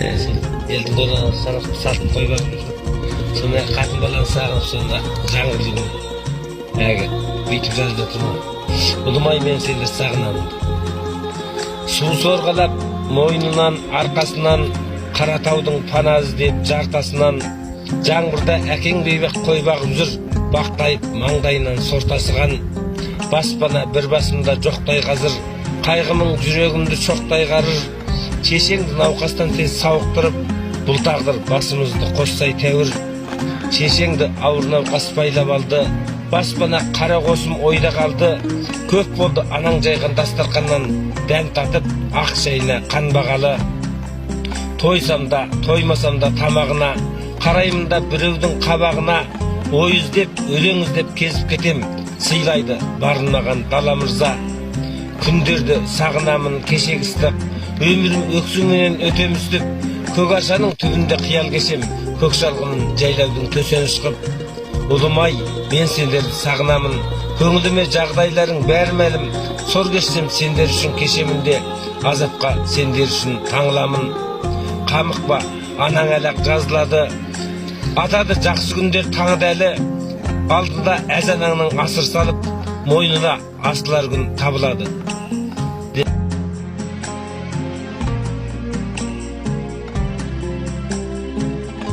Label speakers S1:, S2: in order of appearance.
S1: Elдің доланы сатып қойып сонда қатын баланы сағынып сонда жаңғыр деген әгі бүйтіп жазып жатырмын. Ұлымай, мен сені сағынамын. Су сорғалап мойнынан арқасынан Қаратаудың пана іздеп жартасынан жаңбырда әкең бейбақ қойбақ үзір бақтайып маңдайынан сортасыған баспана бір басымда жоқтай қазір қайғымың жүрегімді шоқтай қарыр шешеңді науқастан тез сауықтырып бұл тағдыр басымызды қоссай тәуір шешеңді ауыр науқас байлап алды баспана қара қосым ойда қалды көп болды анаң жайған дастарқаннан дәм татып ақ шайына қан бағалы тойсам да тоймасам да тамағына қараймын да біреудің қабағына ой іздеп өлең іздеп кезіп кетем сыйлайды барынмаған дала мырза күндерді сағынамын кешегі ыстық өмірім өксуменен өтеміз деп көкашаның түбінде қиял кешем көк шалғымын жайлаудың төсеніш қып ұлым-ай, мен сендерді сағынамын көңіліме жағдайларың бәрі мәлім сор кешсем сендер үшін кешемін де азапқа сендер үшін таңыламын қамықпа анаң әлі-ақ жазылады атады жақсы күндер таңда әлі алдында әз анаңның асыр салып мойнына асылар күн табылады